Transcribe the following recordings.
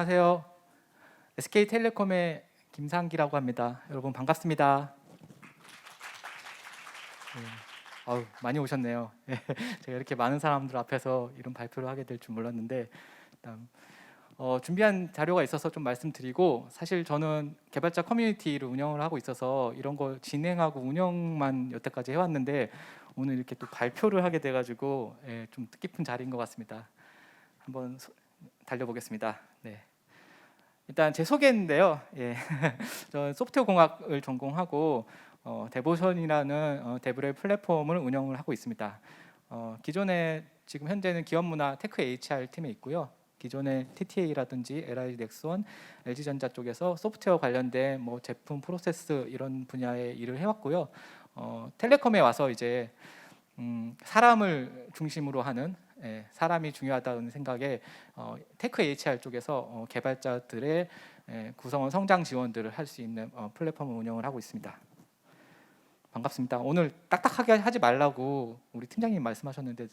안녕하세요. SK텔레콤의 김상기라고 합니다. 여러분 반갑습니다. 많이 오셨네요. 제가 이렇게 많은 사람들 앞에서 이런 발표를 하게 될 줄 몰랐는데 일단, 준비한 자료가 있어서 좀 말씀드리고, 사실 저는 개발자 커뮤니티를 운영을 하고 있어서 이런 거 진행하고 운영만 여태까지 해왔는데 오늘 이렇게 또 발표를 하게 돼가지고 좀 뜻깊은 자리인 것 같습니다. 한번 달려보겠습니다. 네. 일단 제 소개인데요. 저는 소프트웨어 공학을 전공하고 데보션이라는 데브렐 플랫폼을 운영을 하고 있습니다. 기존에 지금 현재는 기업문화 테크 HR 팀에 있고요. 기존에 TTA라든지 LI 넥스원, LG전자 쪽에서 소프트웨어 관련된 뭐 제품 프로세스 이런 분야의 일을 해왔고요. 텔레콤에 와서 이제 사람을 중심으로 하는, 사람이 중요하다는 생각에 테크 HR 쪽에서 개발자들의 구성원 성장 지원들을 할 수 있는 플랫폼을 운영을 하고 있습니다. 반갑습니다. 오늘 딱딱하게 하지 말라고 우리 팀장님 말씀하셨는데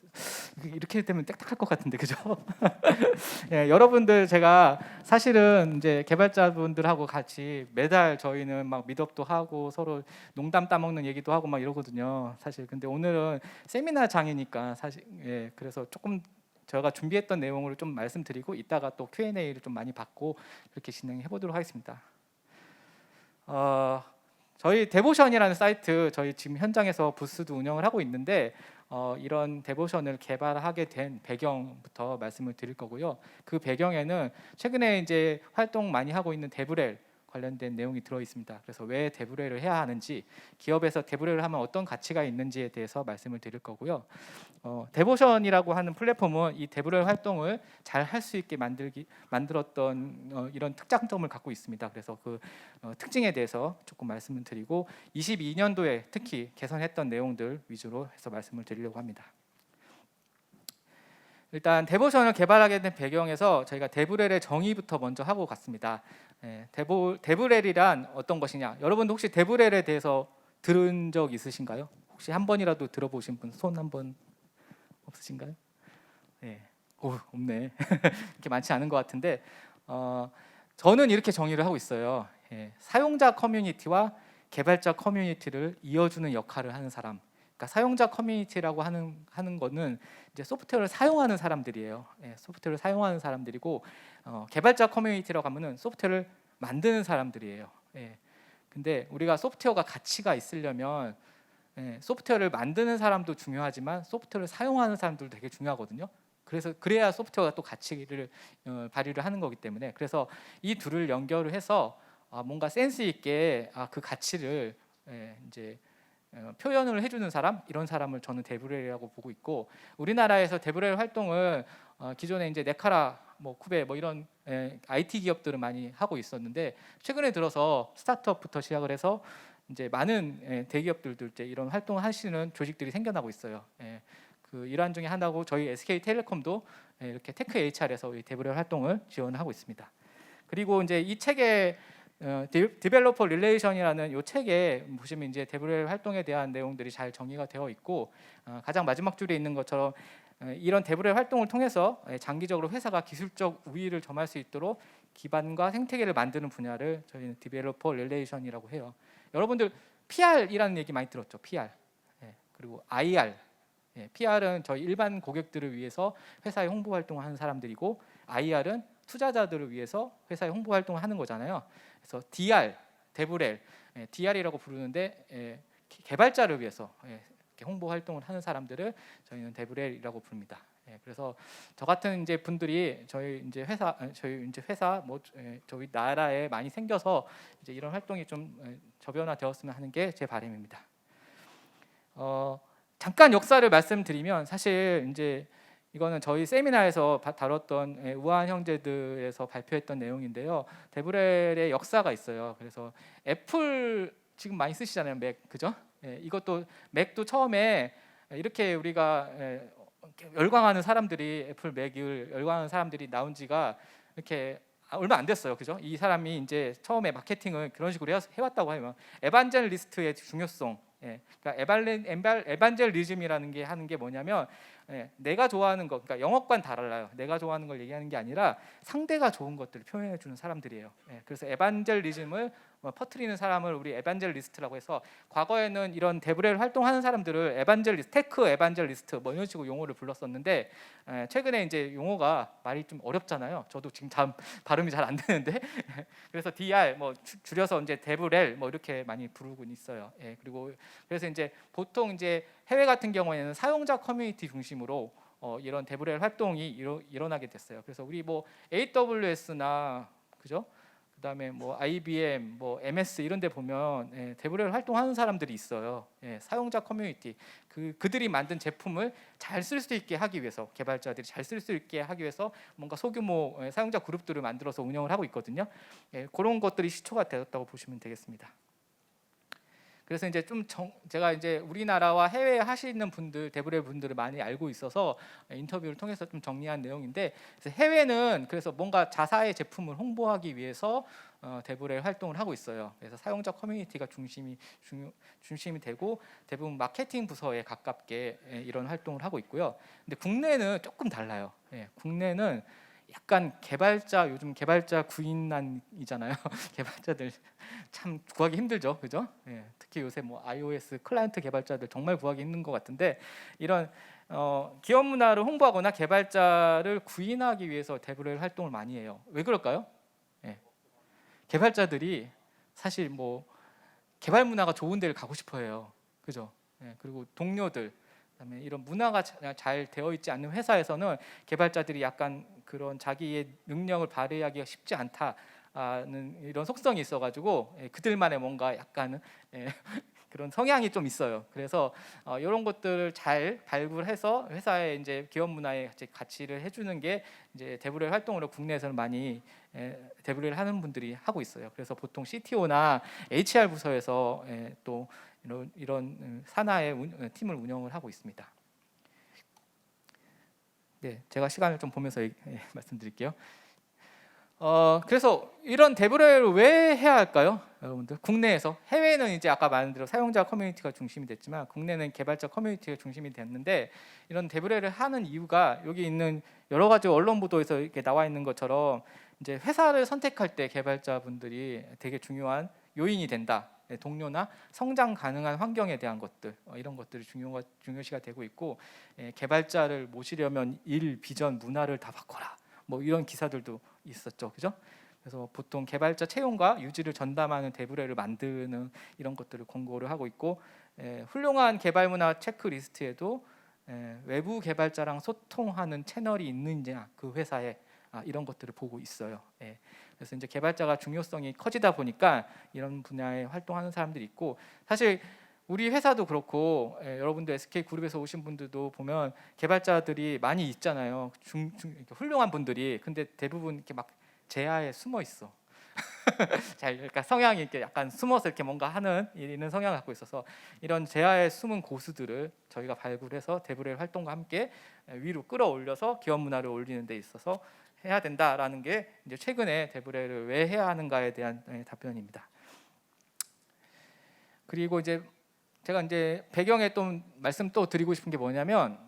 이렇게 되면 딱딱할 것 같은데, 그죠? 여러분들, 제가 사실은 이제 개발자분들하고 같이 매달 저희는 막 미트업도 하고 서로 농담 따먹는 얘기도 하고 막 이러거든요. 사실 근데 오늘은 세미나장이니까 사실 그래서 조금 제가 준비했던 내용을 좀 말씀드리고 이따가 또 Q&A를 좀 많이 받고 그렇게 진행해 보도록 하겠습니다. 저희 데보션이라는 사이트, 저희 지금 현장에서 부스도 운영을 하고 있는데 이런 데보션을 개발하게 된 배경부터 말씀을 드릴 거고요. 그 배경에는 최근에 이제 활동 많이 하고 있는 데브렐 관련된 내용이 들어 있습니다. 그래서 왜 데브렐을 해야 하는지, 기업에서 데브렐을 하면 어떤 가치가 있는지에 대해서 말씀을 드릴 거고요. 데보션이라고 하는 플랫폼은 이 데브렐 활동을 잘 할 수 있게 만들었던 이런 특장점을 갖고 있습니다. 그래서 그 특징에 대해서 조금 말씀을 드리고 22년도에 특히 개선했던 내용들 위주로 해서 말씀을 드리려고 합니다. 일단 데보션을 개발하게 된 배경에서 저희가 데브렐의 정의부터 먼저 하고 갔습니다. 데브렐이란 어떤 것이냐? 여러분도 혹시 데브렐에 대해서 들은 적 있으신가요? 혹시 한 번이라도 들어보신 분 손 한번 없으신가요? 없네. 이렇게 많지 않은 것 같은데 저는 이렇게 정의를 하고 있어요. 사용자 커뮤니티와 개발자 커뮤니티를 이어주는 역할을 하는 사람. 그러니까 사용자 커뮤니티라고 하는 거는 이제 소프트웨어를 사용하는 사람들이에요. 소프트웨어를 사용하는 사람들이고 개발자 커뮤니티라고 하면은 소프트웨어를 만드는 사람들이에요. 근데 우리가 소프트웨어가 가치가 있으려면 소프트웨어를 만드는 사람도 중요하지만 소프트웨어를 사용하는 사람들도 되게 중요하거든요. 그래야 소프트웨어가 또 가치를 발휘를 하는 거기 때문에, 그래서 이 둘을 연결을 해서 뭔가 센스 있게 그 가치를 이제 표현을 해주는 사람, 이런 사람을 저는 데브렐이라고 보고 있고, 우리나라에서 데브렐 활동을 기존에 이제 네카라, 쿠베 이런 IT 기업들은 많이 하고 있었는데 최근에 들어서 스타트업부터 시작을 해서 이제 많은 대기업들도 이제 이런 활동을 하시는 조직들이 생겨나고 있어요. 그 일환 중에 하나고 저희 SK텔레콤도 이렇게 테크 HR에서 이 데브렐 활동을 지원하고 있습니다. 그리고 이제 이 책에 디벨로퍼 릴레이션이라는 이 책에 보시면 이제 데브렐 활동에 대한 내용들이 잘 정의가 되어 있고, 가장 마지막 줄에 있는 것처럼 이런 데브렐 활동을 통해서 장기적으로 회사가 기술적 우위를 점할 수 있도록 기반과 생태계를 만드는 분야를 저희는 디벨로퍼 릴레이션이라고 해요. 여러분들 PR이라는 얘기 많이 들었죠? PR. 그리고 IR. PR은 저희 일반 고객들을 위해서 회사의 홍보 활동을 하는 사람들이고, IR은 투자자들을 위해서 회사의 홍보 활동을 하는 거잖아요. 그래서 DR, 데브렐, DR이라고 부르는데 개발자를 위해서 홍보 활동을 하는 사람들을 저희는 데브렐이라고 부릅니다. 그래서 저 같은 이제 분들이 저희 회사 저희 나라에 많이 생겨서 이제 이런 활동이 좀 저변화되었으면 하는 게 제 바람입니다. 잠깐 역사를 말씀드리면, 사실 이제 이거는 저희 세미나에서 다뤘던 우아한 형제들에서 발표했던 내용인데요. 데브렐의 역사가 있어요. 그래서 애플 지금 많이 쓰시잖아요, 맥, 그죠? 이것도 맥도 처음에 이렇게 우리가 열광하는 사람들이, 애플 맥을 열광하는 사람들이 나온 지가 이렇게 얼마 안 됐어요, 그죠? 이 사람이 이제 처음에 마케팅을 그런 식으로 해왔다고 하면 에반젤리스트의 중요성. 그러니까 에반젤리즘이라는 게 하는 게 뭐냐면 내가 좋아하는 거, 그러니까 영업과는 달라요. 내가 좋아하는 걸 얘기하는 게 아니라 상대가 좋은 것들을 표현해 주는 사람들이에요. 그래서 에반젤리즘을 퍼뜨리는 사람을 우리 에반젤리스트라고 해서, 과거에는 이런 데브렐 활동하는 사람들을 에반젤리스트, 테크 에반젤리스트 뭐 이런 식으로 용어를 불렀었는데, 최근에 이제 용어가 말이 좀 어렵잖아요. 저도 지금 참 발음이 잘 안 되는데 그래서 DR 뭐 줄여서 이제 데브렐 뭐 이렇게 많이 부르고 있어요. 그리고 그래서 이제 보통 이제 해외 같은 경우에는 사용자 커뮤니티 중심으로 이런 데브렐 활동이 일어나게 됐어요. 그래서 우리 뭐 AWS나 그죠? 그다음에 뭐 IBM, 뭐 MS 이런 데 보면 데브렐 활동하는 사람들이 있어요. 사용자 커뮤니티, 그들이 만든 제품을 잘 쓸 수 있게 하기 위해서, 개발자들이 잘 쓸 수 있게 하기 위해서 뭔가 소규모 사용자 그룹들을 만들어서 운영을 하고 있거든요. 그런 것들이 시초가 되었다고 보시면 되겠습니다. 그래서 이제 제가 이제 우리나라와 해외에 하시는 분들, 데브렐 분들을 많이 알고 있어서 인터뷰를 통해서 좀 정리한 내용인데, 그래서 해외는 그래서 뭔가 자사의 제품을 홍보하기 위해서 데브렐 활동을 하고 있어요. 그래서 사용자 커뮤니티가 중심이 되고 대부분 마케팅 부서에 가깝게 이런 활동을 하고 있고요. 근데 국내는 조금 달라요. 국내는 약간 요즘 개발자 구인난이잖아요. 개발자들 참 구하기 힘들죠, 그죠? 특히 요새 뭐 iOS 클라이언트 개발자들 정말 구하기 힘든 것 같은데, 이런 기업 문화를 홍보하거나 개발자를 구인하기 위해서 데브렐 활동을 많이 해요. 왜 그럴까요? 개발자들이 사실 뭐 개발 문화가 좋은 데를 가고 싶어해요, 그죠? 그리고 동료들, 그다음에 이런 문화가 잘 되어 있지 않는 회사에서는 개발자들이 약간 그런 자기의 능력을 발휘하기가 쉽지 않다는 이런 속성이 있어가지고 그들만의 뭔가 약간 그런 성향이 좀 있어요. 그래서 이런 것들을 잘 발굴해서 회사의 이제 기업 문화에 가치를 해주는 게 이제 데브렐 활동으로 국내에서는 많이 데브렐 하는 분들이 하고 있어요. 그래서 보통 CTO나 HR 부서에서 또 이런 산하의 팀을 운영을 하고 있습니다. 네, 제가 시간을 좀 보면서 말씀드릴게요. 그래서 이런 데브렐을 왜 해야 할까요, 여러분들? 국내에서. 해외는 이제 아까 말한 대로 사용자 커뮤니티가 중심이 됐지만 국내는 개발자 커뮤니티가 중심이 됐는데, 이런 데브렐을 하는 이유가 여기 있는 여러 가지 언론 보도에서 이렇게 나와 있는 것처럼 이제 회사를 선택할 때 개발자분들이 되게 중요한 요인이 된다. 동료나 성장 가능한 환경에 대한 것들, 이런 것들이 중요시가 되고 있고, 개발자를 모시려면 비전, 문화를 다 바꿔라. 뭐 이런 기사들도 있었죠, 그죠? 그래서 보통 개발자 채용과 유지를 전담하는 데브렐을 만드는 이런 것들을 권고를 하고 있고, 훌륭한 개발 문화 체크리스트에도 외부 개발자랑 소통하는 채널이 있느냐 그 회사에, 이런 것들을 보고 있어요. 그래서 이제 개발자가 중요성이 커지다 보니까 이런 분야에 활동하는 사람들이 있고, 사실 우리 회사도 그렇고 여러분들 SK 그룹에서 오신 분들도 보면 개발자들이 많이 있잖아요. 이렇게 훌륭한 분들이. 근데 대부분 이렇게 막 제야에 숨어 있어. 그러니까 성향이 이렇게 약간 숨어서 이렇게 뭔가 하는 이런 성향을 갖고 있어서, 이런 제야에 숨은 고수들을 저희가 발굴해서 데브렐 활동과 함께 위로 끌어올려서 기업 문화를 올리는 데 있어서 해야 된다라는 게 이제 최근에 데브렐을 왜 해야 하는가에 대한 답변입니다. 그리고 이제 제가 이제 배경에 또 말씀 또 드리고 싶은 게 뭐냐면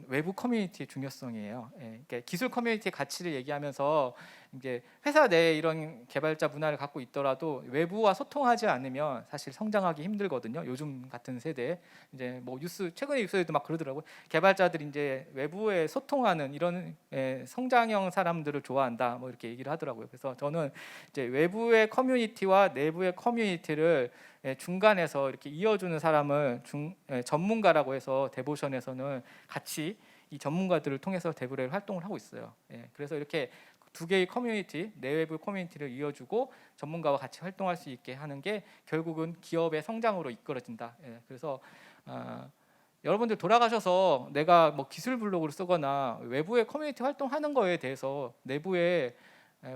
외부 커뮤니티의 중요성이에요. 그러니까 기술 커뮤니티의 가치를 얘기하면서 이제 회사 내에 이런 개발자 문화를 갖고 있더라도 외부와 소통하지 않으면 사실 성장하기 힘들거든요. 요즘 같은 세대에 이제 뭐 최근에 뉴스에도 막 그러더라고요. 개발자들이 이제 외부에 소통하는 이런 성장형 사람들을 좋아한다. 뭐 이렇게 얘기를 하더라고요. 그래서 저는 이제 외부의 커뮤니티와 내부의 커뮤니티를 중간에서 이렇게 이어주는 사람을 전문가라고 해서 데보션에서는 같이 이 전문가들을 통해서 데브렐 활동을 하고 있어요. 그래서 이렇게 두 개의 커뮤니티, 내외부 커뮤니티를 이어주고 전문가와 같이 활동할 수 있게 하는 게 결국은 기업의 성장으로 이끌어진다. 그래서 여러분들 돌아가셔서 내가 뭐 기술 블로그를 쓰거나 외부의 커뮤니티 활동하는 거에 대해서 내부에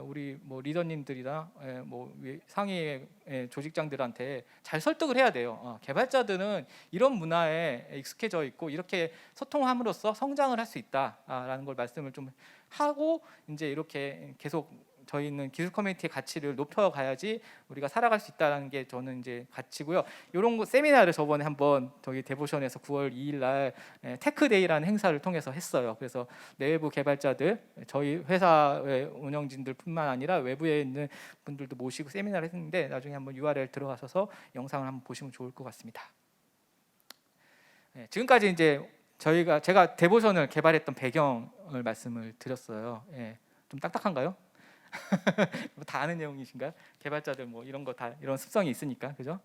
우리 뭐 리더님들이나 뭐 상위 조직장들한테 잘 설득을 해야 돼요. 개발자들은 이런 문화에 익숙해져 있고 이렇게 소통함으로써 성장을 할 수 있다라는 걸 말씀을 좀 하고 이제 이렇게 계속 저희는 기술 커뮤니티의 가치를 높여가야지 우리가 살아갈 수 있다는 게 저는 이제 가치고요. 이런 거 세미나를 저번에 한번 저희 데보션에서 9월 2일 날 테크데이라는 행사를 통해서 했어요. 그래서 내부 개발자들, 저희 회사의 운영진들뿐만 아니라 외부에 있는 분들도 모시고 세미나를 했는데 나중에 한번 URL 들어가셔서 영상을 한번 보시면 좋을 것 같습니다. 지금까지 이제 제가 데보션을 개발했던 배경을 말씀을 드렸어요. 좀 딱딱한가요? 다 아는 내용이신가요? 개발자들 뭐 이런 거 다 이런 습성이 있으니까, 그죠?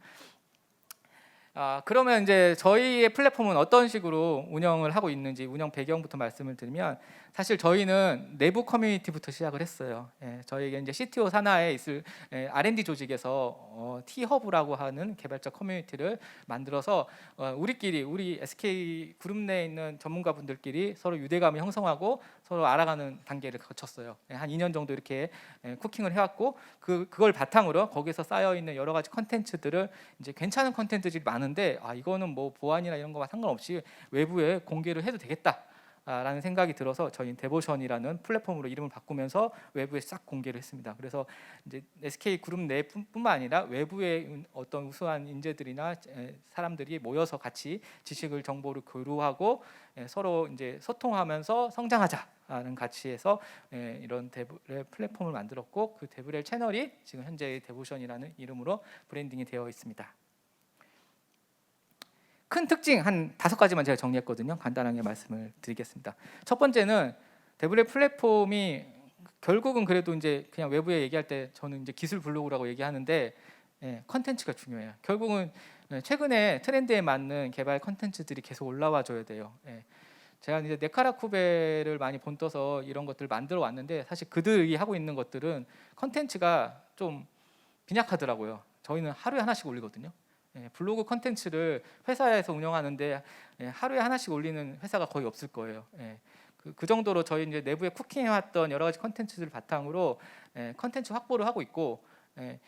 그러면 이제 저희의 플랫폼은 어떤 식으로 운영을 하고 있는지 운영 배경부터 말씀을 드리면, 사실 저희는 내부 커뮤니티부터 시작을 했어요. 저희가 이제 CTO 산하에 있을 R&D 조직에서 T-허브라고 하는 개발자 커뮤니티를 만들어서 우리 SK 그룹 내에 있는 전문가분들끼리 서로 유대감을 형성하고 서로 알아가는 단계를 거쳤어요. 한 2년 정도 이렇게 쿠킹을 해왔고, 그걸 바탕으로 거기서 쌓여 있는 여러 가지 컨텐츠들을 이제 괜찮은 컨텐츠들이 많은데 이거는 뭐 보안이나 이런 거와 상관없이 외부에 공개를 해도 되겠다라는 생각이 들어서 저희는 데보션이라는 플랫폼으로 이름을 바꾸면서 외부에 싹 공개를 했습니다. 그래서 이제 SK 그룹 내뿐만 아니라 외부의 어떤 우수한 인재들이나 사람들이 모여서 같이 지식을 정보를 교류하고 서로 이제 소통하면서 성장하자라는 가치에서 이런 데브렐 플랫폼을 만들었고, 그 데브렐 채널이 지금 현재 데보션이라는 이름으로 브랜딩이 되어 있습니다. 큰 특징 한 5가지만 제가 정리했거든요. 간단하게 말씀을 드리겠습니다. 첫 번째는 데브렐 플랫폼이 결국은 그래도 이제 그냥 외부에 얘기할 때 저는 이제 기술 블로그라고 얘기하는데 컨텐츠가 중요해요. 결국은 최근에 트렌드에 맞는 개발 컨텐츠들이 계속 올라와 줘야 돼요. 제가 이제 네카라쿠베를 많이 본떠서 이런 것들을 만들어 왔는데, 사실 그들이 하고 있는 것들은 컨텐츠가 좀 빈약하더라고요. 저희는 하루에 하나씩 올리거든요. 블로그 컨텐츠를 회사에서 운영하는데 하루에 하나씩 올리는 회사가 거의 없을 거예요. 그 정도로 저희 이제 내부에 쿠킹해왔던 여러 가지 컨텐츠들을 바탕으로 컨텐츠 확보를 하고 있고,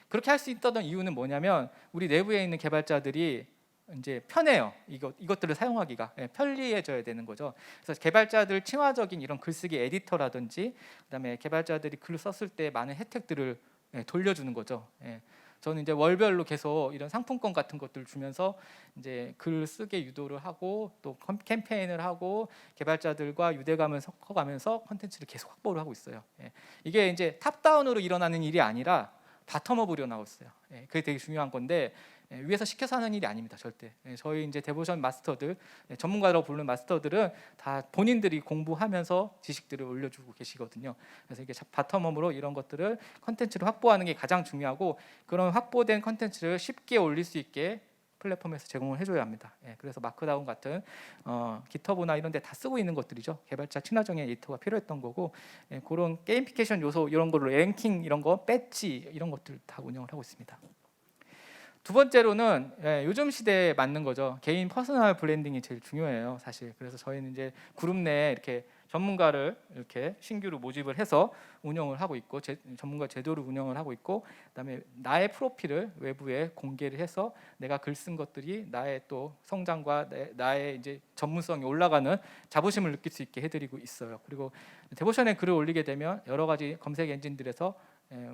그렇게 할 수 있었던 이유는 뭐냐면 우리 내부에 있는 개발자들이 이제 편해요. 이것들을 사용하기가 편리해져야 되는 거죠. 그래서 개발자들 친화적인 이런 글쓰기 에디터라든지, 그다음에 개발자들이 글을 썼을 때 많은 혜택들을 돌려주는 거죠. 저는 이제 월별로 계속 이런 상품권 같은 것들을 주면서 이제 글 쓰게 유도를 하고 또 캠페인을 하고 개발자들과 유대감을 섞어가면서 콘텐츠를 계속 확보를 하고 있어요. 이게 이제 탑다운으로 일어나는 일이 아니라 바텀업으로 일어나고 있어요. 그게 되게 중요한 건데 위에서 시켜서 하는 일이 아닙니다, 절대. 저희 이제 데보션 마스터들, 전문가라고 부르는 마스터들은 다 본인들이 공부하면서 지식들을 올려주고 계시거든요. 그래서 이게 바텀업으로 이런 것들을 컨텐츠를 확보하는 게 가장 중요하고, 그런 확보된 컨텐츠를 쉽게 올릴 수 있게 플랫폼에서 제공을 해줘야 합니다. 그래서 마크다운 같은 깃허브나 이런 데 다 쓰고 있는 것들이죠. 개발자 친화적인 에디터가 필요했던 거고, 그런 게임피케이션 요소 이런 걸로 랭킹 이런 거, 배지 이런 것들 다 운영을 하고 있습니다. 두 번째로는 요즘 시대에 맞는 거죠. 개인 퍼스널 브랜딩이 제일 중요해요, 사실. 그래서 저희는 이제 그룹 내에 이렇게 전문가를 이렇게 신규로 모집을 해서 운영을 하고 있고, 전문가 제도를 운영을 하고 있고, 그다음에 나의 프로필을 외부에 공개를 해서 내가 글 쓴 것들이 나의 또 성장과 나의 이제 전문성이 올라가는 자부심을 느낄 수 있게 해드리고 있어요. 그리고 데보션에 글을 올리게 되면 여러 가지 검색 엔진들에서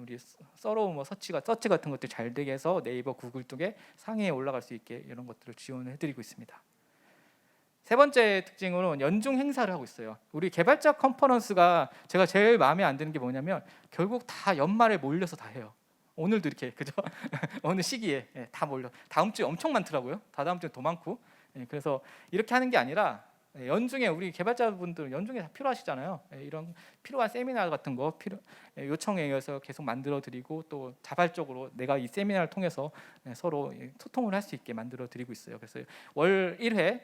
우리 서로 서치 같은 것들 잘 되게 해서 네이버, 구글 쪽에 상위에 올라갈 수 있게 이런 것들을 지원을 해드리고 있습니다. 세 번째 특징으로 연중 행사를 하고 있어요. 우리 개발자 컨퍼런스가 제가 제일 마음에 안 드는 게 뭐냐면 결국 다 연말에 몰려서 다 해요. 오늘도 이렇게, 그죠? 어느 시기에 다 몰려. 다음 주에 엄청 많더라고요. 다다음 주에 더 많고. 그래서 이렇게 하는 게 아니라 연중에 우리 개발자분들 연중에 다 필요하시잖아요. 이런 필요한 세미나 같은 거 요청에 의해서 계속 만들어 드리고, 또 자발적으로 내가 이 세미나를 통해서 서로 소통을 할 수 있게 만들어 드리고 있어요. 그래서 월 1회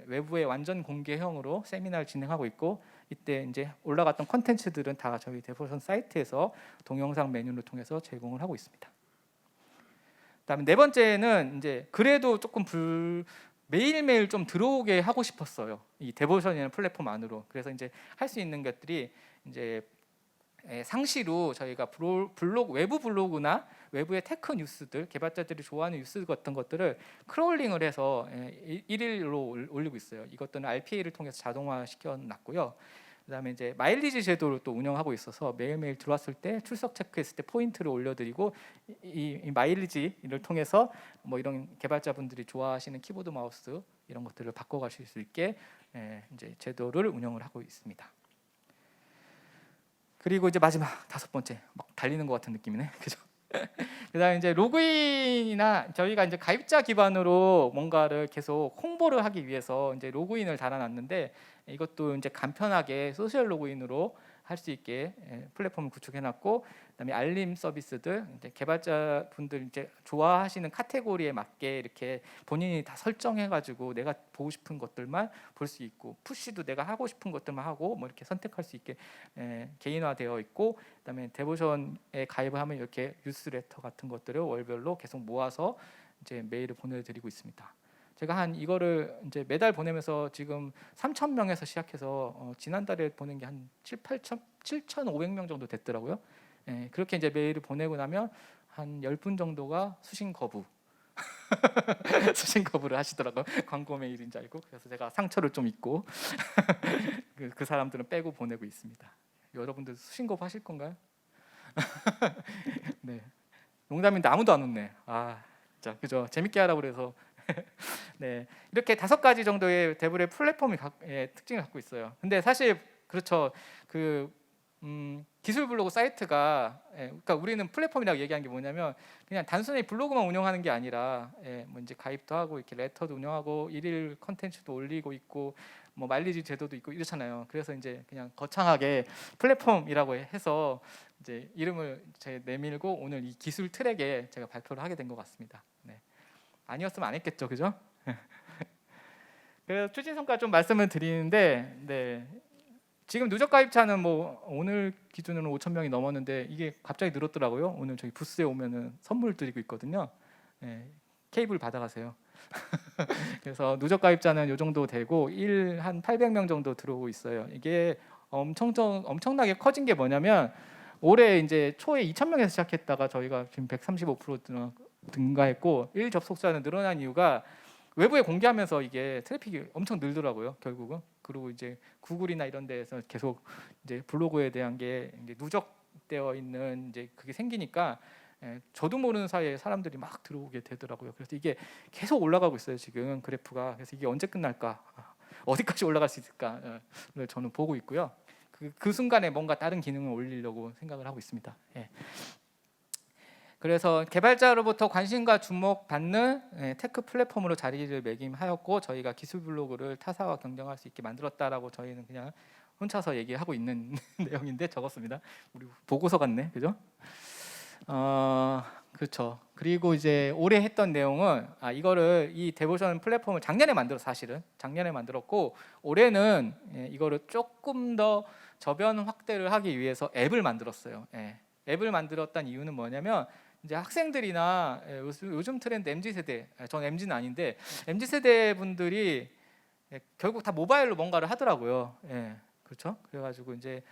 외부의 완전 공개형으로 세미나를 진행하고 있고, 이때 이제 올라갔던 컨텐츠들은 다 저희 데보션 사이트에서 동영상 메뉴를 통해서 제공을 하고 있습니다. 그다음에 네 번째는 이제 그래도 조금 매일매일 좀 들어오게 하고 싶었어요, 이 데보션이라는 플랫폼 안으로. 그래서 이제 할 수 있는 것들이 이제 상시로 저희가 외부 블로그나 외부의 테크 뉴스들, 개발자들이 좋아하는 뉴스 같은 것들을 크롤링을 해서 일일로 올리고 있어요. 이것들은 RPA를 통해서 자동화 시켜놨고요. 그다음에 이제 마일리지 제도를 또 운영하고 있어서 매일매일 들어왔을 때 출석 체크했을 때 포인트를 올려드리고 이 마일리지를 통해서 뭐 이런 개발자분들이 좋아하시는 키보드 마우스 이런 것들을 바꿔가실 수 있게 이제 제도를 운영을 하고 있습니다. 그리고 이제 마지막 5번째, 막 달리는 것 같은 느낌이네, 그죠? 그다음에 이제 로그인이나 저희가 이제 가입자 기반으로 뭔가를 계속 홍보를 하기 위해서 이제 로그인을 달아놨는데 이것도 이제 간편하게 소셜 로그인으로 할 수 있게 플랫폼을 구축해놨고, 그다음에 알림 서비스들 이제 개발자 분들 이제 좋아하시는 카테고리에 맞게 이렇게 본인이 다 설정해가지고 내가 보고 싶은 것들만 볼 수 있고, 푸시도 내가 하고 싶은 것들만 하고 뭐 이렇게 선택할 수 있게 개인화되어 있고, 그다음에 데보션에 가입을 하면 이렇게 뉴스레터 같은 것들을 월별로 계속 모아서 이제 메일을 보내드리고 있습니다. 제가 한 이거를 이제 매달 보내면서 지금 3,000명에서 시작해서 지난달에 보낸 게 한 7,500명 정도 됐더라고요. 그렇게 이제 메일을 보내고 나면 한 10분 정도가 수신 거부 수신 거부를 하시더라고요. 광고 메일인 줄 알고. 그래서 제가 상처를 좀 입고 그 사람들은 빼고 보내고 있습니다. 여러분들 수신 거부 하실 건가요? 네, 농담인데 아무도 안 웃네. 아, 진짜 그죠? 재밌게 하라고 그래서. 네, 이렇게 5가지 정도의 데브의 플랫폼이 특징을 갖고 있어요. 근데 사실 그렇죠. 그 기술 블로그 사이트가 그러니까 우리는 플랫폼이라고 얘기한 게 뭐냐면 그냥 단순히 블로그만 운영하는 게 아니라 뭐 이제 가입도 하고 이렇게 레터도 운영하고 일일 컨텐츠도 올리고 있고 뭐 마일리지 제도도 있고 이렇잖아요. 그래서 이제 그냥 거창하게 플랫폼이라고 해서 이제 이름을 제 내밀고 오늘 이 기술 트랙에 제가 발표를 하게 된 것 같습니다. 네. 아니었으면 안 했겠죠, 그죠? 그래서 추진 성과 좀 말씀을 드리는데, 네, 지금 누적 가입자는 뭐 오늘 기준으로 5,000명이 넘었는데 이게 갑자기 늘었더라고요. 오늘 저희 부스에 오면은 선물 드리고 있거든요. 네, 케이블 받아가세요. 그래서 누적 가입자는 이 정도 되고 한 800명 정도 들어오고 있어요. 이게 엄청나게 커진 게 뭐냐면 올해 이제 초에 2,000명에서 시작했다가 저희가 지금 135% 증가했고 1 접속자는 늘어난 이유가 외부에 공개하면서 이게 트래픽이 엄청 늘더라고요, 결국은. 그리고 이제 구글이나 이런 데에서 계속 이제 블로그에 대한 게 이제 누적되어 있는 이제 그게 생기니까 저도 모르는 사이에 사람들이 막 들어오게 되더라고요. 그래서 이게 계속 올라가고 있어요, 지금 그래프가. 그래서 이게 언제 끝날까? 어디까지 올라갈 수 있을까를 저는 보고 있고요. 그 순간에 뭔가 다른 기능을 올리려고 생각을 하고 있습니다. 예. 그래서 개발자로부터 관심과 주목받는 테크 플랫폼으로 자리를 매김하였고 저희가 기술 블로그를 타사와 경쟁할 수 있게 만들었다라고 저희는 그냥 혼자서 얘기하고 있는 내용인데 적었습니다. 우리 보고서 같네, 그죠? 그렇죠. 그리고 이제 올해 했던 내용은 이거를 이 데보션 플랫폼을 작년에 사실은 작년에 만들었고 올해는 이거를 조금 더 저변 확대를 하기 위해서 앱을 만들었어요. 앱을 만들었다는 이유는 뭐냐면 이제 학생들이나 요즘 트렌드 MZ세대, 전 MZ는 아닌데 MZ세대 분들이 결국 다 모바일로 뭔가를 하더라고요. 그렇죠. 그래가지고 이제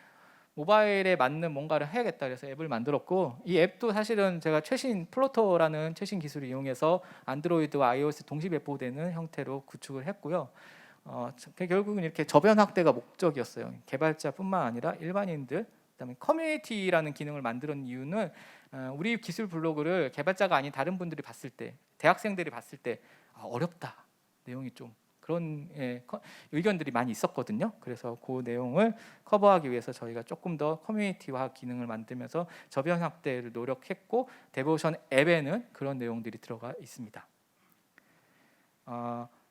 모바일에 맞는 뭔가를 해야겠다 그래서 앱을 만들었고 이 앱도 사실은 제가 최신 플로터라는 최신 기술을 이용해서 안드로이드와 iOS 동시 배포되는 형태로 구축을 했고요. 결국은 이렇게 저변 확대가 목적이었어요. 개발자뿐만 아니라 일반인들, 그다음에 커뮤니티라는 기능을 만드는 이유는 우리 기술 블로그를 개발자가 아닌 다른 분들이 봤을 때, 대학생들이 봤을 때 어렵다, 내용이 좀 그런 의견들이 많이 있었거든요. 그래서 그 내용을 커버하기 위해서 저희가 조금 더 커뮤니티화 기능을 만들면서 저변 확대를 노력했고 데보션 앱에는 그런 내용들이 들어가 있습니다.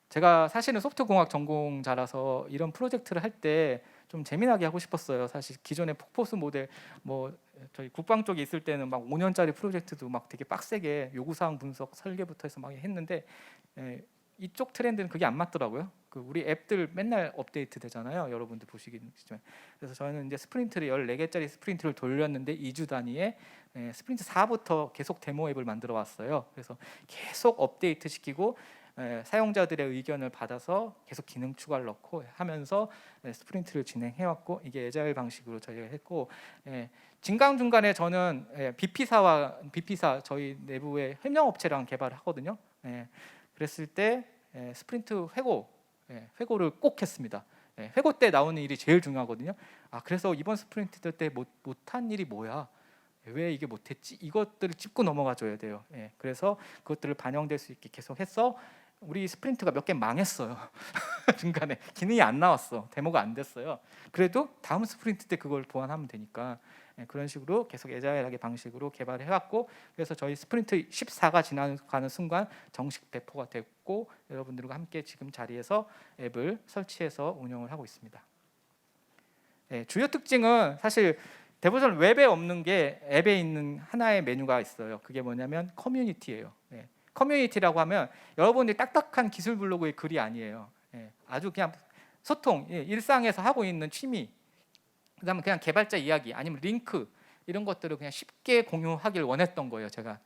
제가 사실은 소프트공학 전공자라서 이런 프로젝트를 할 때 좀 재미나게 하고 싶었어요. 사실 기존의 폭포수 모델 뭐 저희 국방 쪽에 있을 때는 막 5년짜리 프로젝트도 막 되게 빡세게 요구사항 분석 설계부터 해서 막 했는데 이쪽 트렌드는 그게 안 맞더라고요. 우리 앱들 맨날 업데이트 되잖아요. 여러분들 보시기는. 그래서 저희는 이제 스프린트를 14개짜리 스프린트를 돌렸는데 2주 단위에 스프린트 4부터 계속 데모 앱을 만들어 왔어요. 그래서 계속 업데이트 시키고 사용자들의 의견을 받아서 계속 기능 추가를 넣고 하면서 스프린트를 진행해 왔고 이게 애자일 방식으로 저희가 했고 중간중간에 저는 BP사 저희 내부의 협력업체랑 개발을 하거든요. 그랬을 때 스프린트 회고를 꼭 했습니다. 회고 때 나오는 일이 제일 중요하거든요. 그래서 이번 스프린트 때 못한 일이 뭐야? 왜 이게 못했지? 이것들을 짚고 넘어가 줘야 돼요. 그래서 그것들을 반영될 수 있게 계속 해서 우리 스프린트가 몇 개 망했어요. 중간에 기능이 안 나왔어. 데모가 안 됐어요. 그래도 다음 스프린트 때 그걸 보완하면 되니까 그런 식으로 계속 애자일하게 방식으로 개발을 해왔고, 그래서 저희 스프린트 14가 지나가는 순간 정식 배포가 됐고 여러분들과 함께 지금 자리에서 앱을 설치해서 운영을 하고 있습니다. 주요 특징은 사실 데보션 웹에 없는 게 앱에 있는 하나의 메뉴가 있어요. 그게 뭐냐면 커뮤니티예요. 커뮤니티라고 하면 여러분들이 딱딱한 기술 블로그의 글이 아니에요. 아주 그냥 소통, 일상에서 하고 있는 취미, 그다음에 그냥 개발자 이야기 아니면 링크 이런 것들을 그냥 쉽게 공유하길 원했던 거예요. 제가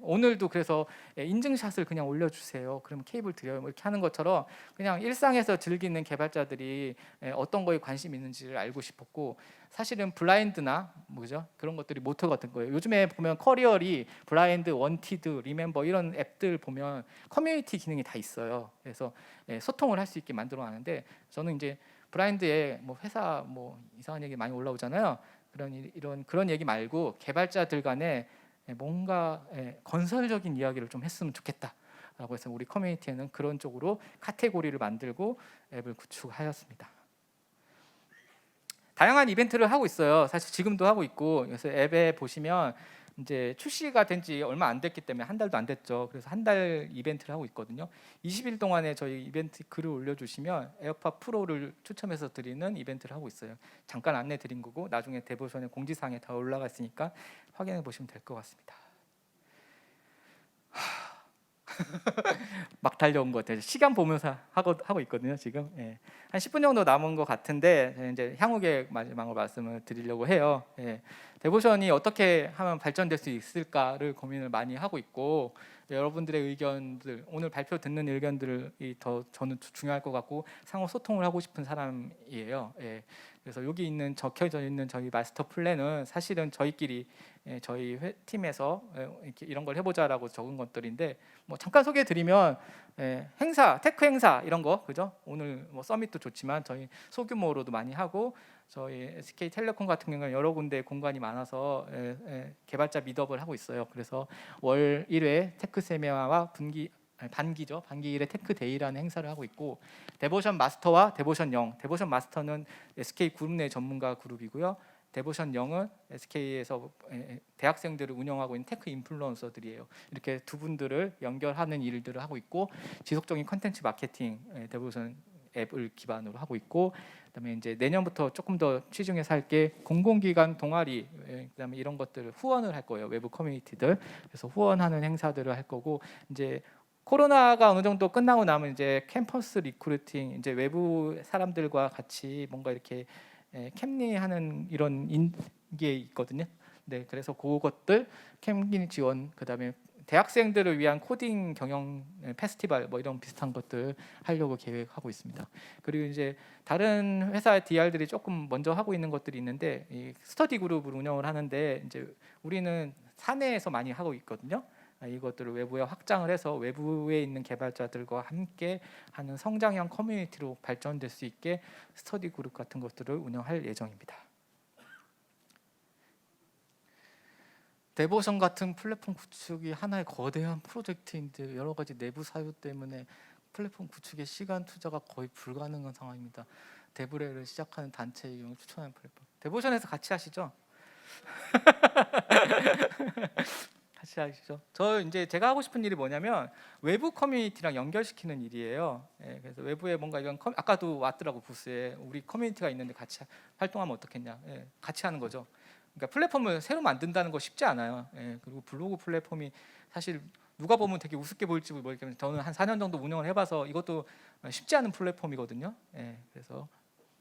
오늘도 그래서 인증샷을 그냥 올려주세요. 그러면 케이블 드려요. 뭐 이렇게 하는 것처럼 그냥 일상에서 즐기는 개발자들이 어떤 거에 관심 있는지를 알고 싶었고, 사실은 블라인드나 뭐죠 그런 것들이 모토 같은 거예요. 요즘에 보면 커리어리, 블라인드, 원티드, 리멤버 이런 앱들 보면 커뮤니티 기능이 다 있어요. 그래서 소통을 할 수 있게 만들어놨는데, 저는 이제 블라인드에 뭐 회사 뭐 이상한 얘기 많이 올라오잖아요. 그런 얘기 말고 개발자들 간에 뭔가 건설적인 이야기를 좀 했으면 좋겠다라고 해서 우리 커뮤니티에는 그런 쪽으로 카테고리를 만들고 앱을 구축하였습니다. 다양한 이벤트를 하고 있어요. 사실 지금도 하고 있고, 그래서 앱에 보시면 이제 출시가 된 지 얼마 안 됐기 때문에 한 달도 안 됐죠. 그래서 한 달 이벤트를 하고 있거든요. 20일 동안에 저희 이벤트 글을 올려주시면 에어팟 프로를 추첨해서 드리는 이벤트를 하고 있어요. 잠깐 안내 드린 거고 나중에 데보션의 공지사항에 다 올라가 있으니까 확인해 보시면 될 것 같습니다. 막 달려온 것 같아요. 시간 보면서 하고 있거든요. 지금 한 10분 정도 남은 것 같은데 이제 향후계 마지막으로 말씀을 드리려고 해요. 데보션이 어떻게 하면 발전될 수 있을까를 고민을 많이 하고 있고, 여러분들의 의견들, 오늘 발표 듣는 의견들이 더 저는 중요할 것 같고 상호 소통을 하고 싶은 사람이에요. 그래서 여기 적혀져 있는 저희 마스터 플랜은 사실은 저희끼리 저희 팀에서 이런 걸 해보자라고 적은 것들인데, 뭐 잠깐 소개해드리면 행사, 테크 행사 이런 거, 그죠? 오늘 뭐 서밋도 좋지만 저희 소규모로도 많이 하고, 저희 SK텔레콤 같은 경우는 여러 군데 공간이 많아서 개발자 미트업을 하고 있어요. 그래서 월 1회 테크 세미나와 반기 1회 테크 데이라는 행사를 하고 있고, 데보션 마스터와 데보션 영, 데보션 마스터는 SK 그룹 내 전문가 그룹이고요. 데보션 영은 SK에서 대학생들을 운영하고 있는 테크 인플루언서들이에요. 이렇게 두 분들을 연결하는 일들을 하고 있고, 지속적인 컨텐츠 마케팅 데보션 앱을 기반으로 하고 있고, 그다음에 이제 내년부터 조금 더 치중해서 할 게 공공기관 동아리, 그다음에 이런 것들을 후원을 할 거예요. 외부 커뮤니티들. 그래서 후원하는 행사들을 할 거고, 이제 코로나가 어느 정도 끝나고 나면 이제 캠퍼스 리크루팅, 이제 외부 사람들과 같이 뭔가 이렇게 캠리하는 이런 게 있거든요. 그래서 그것들 캠리 지원, 그다음에 대학생들을 위한 코딩 경영 페스티벌 뭐 이런 비슷한 것들 하려고 계획하고 있습니다. 그리고 이제 다른 회사 DR들이 조금 먼저 하고 있는 것들이 있는데, 이 스터디 그룹을 운영을 하는데 이제 우리는 사내에서 많이 하고 있거든요. 이것들을 외부에 확장을 해서 외부에 있는 개발자들과 함께 하는 성장형 커뮤니티로 발전될 수 있게 스터디 그룹 같은 것들을 운영할 예정입니다. 데보션 같은 플랫폼 구축이 하나의 거대한 프로젝트인데 여러 가지 내부 사유 때문에 플랫폼 구축의 시간 투자가 거의 불가능한 상황입니다. 데브레를 시작하는 단체 이용 추천하는 플랫폼. 데보션에서 같이 하시죠? 같이 하시죠. 제가 하고 싶은 일이 뭐냐면 외부 커뮤니티랑 연결시키는 일이에요. 그래서 외부에 뭔가 이런 아까도 왔더라고 부스에, 우리 커뮤니티가 있는데 같이 활동하면 어떻겠냐. 같이 하는 거죠. 그러니까 플랫폼을 새로 만든다는 거 쉽지 않아요. 그리고 블로그 플랫폼이 사실 누가 보면 되게 우습게 보일지 모르겠는데 저는 한 4년 정도 운영을 해봐서 이것도 쉽지 않은 플랫폼이거든요. 그래서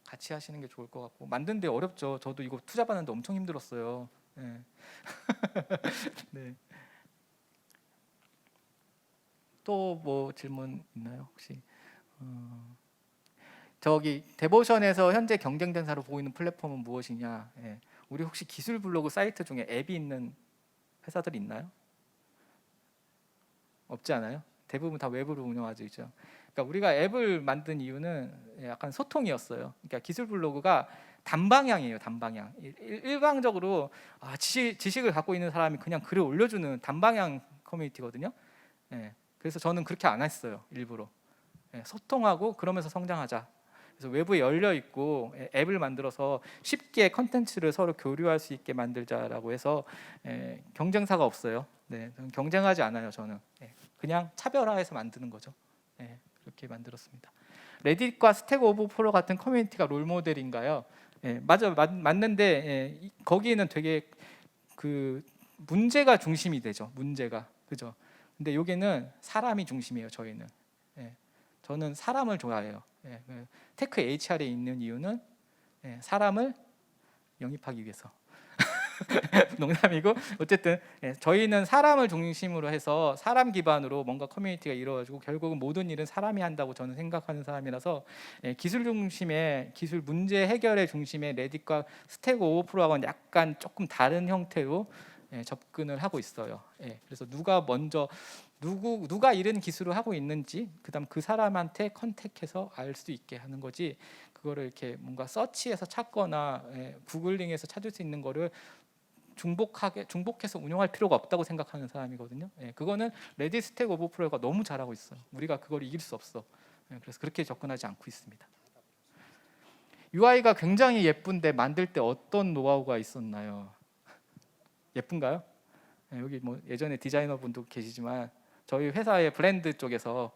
같이 하시는 게 좋을 것 같고, 만드는데 어렵죠. 저도 이거 투자 받는데 엄청 힘들었어요. 네. 또 뭐 질문 있나요 혹시? 저기 데보션에서 현재 경쟁 대사로 보이는 플랫폼은 무엇이냐? 우리 혹시 기술 블로그 사이트 중에 앱이 있는 회사들이 있나요? 없지 않아요? 대부분 다 웹으로 운영하죠. 그러니까 우리가 앱을 만든 이유는 약간 소통이었어요. 그러니까 기술 블로그가 단방향이에요. 단방향. 일방적으로 지식을 갖고 있는 사람이 그냥 글을 올려주는 단방향 커뮤니티거든요. 예, 그래서 저는 그렇게 안 했어요. 일부러. 예, 소통하고 그러면서 성장하자. 그래서 외부에 열려 있고 앱을 만들어서 쉽게 컨텐츠를 서로 교류할 수 있게 만들자라고 해서 경쟁사가 없어요. 네, 경쟁하지 않아요. 저는 그냥 차별화해서 만드는 거죠. 그렇게 만들었습니다. 레딧과 스택 오버플로 같은 커뮤니티가 롤 모델인가요? 맞는데 거기에는 되게 그 문제가 중심이 되죠. 문제가 그죠. 근데 여기는 사람이 중심이에요. 저희는. 저는 사람을 좋아해요. 테크 HR에 있는 이유는 사람을 영입하기 위해서. 농담이고 어쨌든 저희는 사람을 중심으로 해서 사람 기반으로 뭔가 커뮤니티가 이루어지고 결국은 모든 일은 사람이 한다고 저는 생각하는 사람이라서 기술 중심의 기술 문제 해결의 중심의 레딧과 스택 오버플로하고는 약간 조금 다른 형태로 접근을 하고 있어요. 그래서 누가 이런 기술을 하고 있는지 그다음 그 사람한테 컨택해서 알 수 있게 하는 거지. 그거를 이렇게 뭔가 서치해서 찾거나 구글링해서 찾을 수 있는 거를 중복해서 운영할 필요가 없다고 생각하는 사람이거든요. 그거는 레딧 스택 오버플로가 너무 잘하고 있어요. 우리가 그걸 이길 수 없어. 그래서 그렇게 접근하지 않고 있습니다. UI가 굉장히 예쁜데 만들 때 어떤 노하우가 있었나요? 예쁜가요? 여기 뭐 예전에 디자이너 분도 계시지만 저희 회사의 브랜드 쪽에서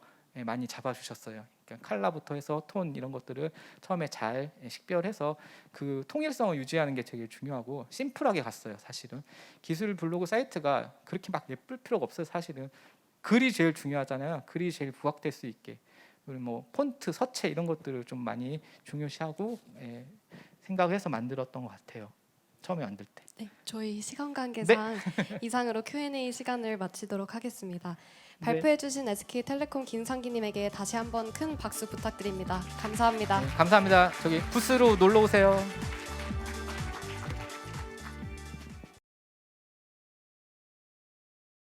많이 잡아주셨어요. 그러니까 컬러부터 해서 톤 이런 것들을 처음에 잘 식별해서 그 통일성을 유지하는 게 되게 중요하고 심플하게 갔어요. 사실은 기술 블로그 사이트가 그렇게 막 예쁠 필요가 없어요. 사실은 글이 제일 중요하잖아요. 글이 제일 부각될 수 있게 그리고 뭐 폰트, 서체 이런 것들을 좀 많이 중요시하고 생각해서 만들었던 것 같아요. 처음에 만들 때. 네, 저희 시간 관계상 이상으로 Q&A 시간을 마치도록 하겠습니다. 발표해주신 SK텔레콤 김상기님에게 다시 한번 큰 박수 부탁드립니다. 감사합니다. 감사합니다. 저기 부스로 놀러 오세요.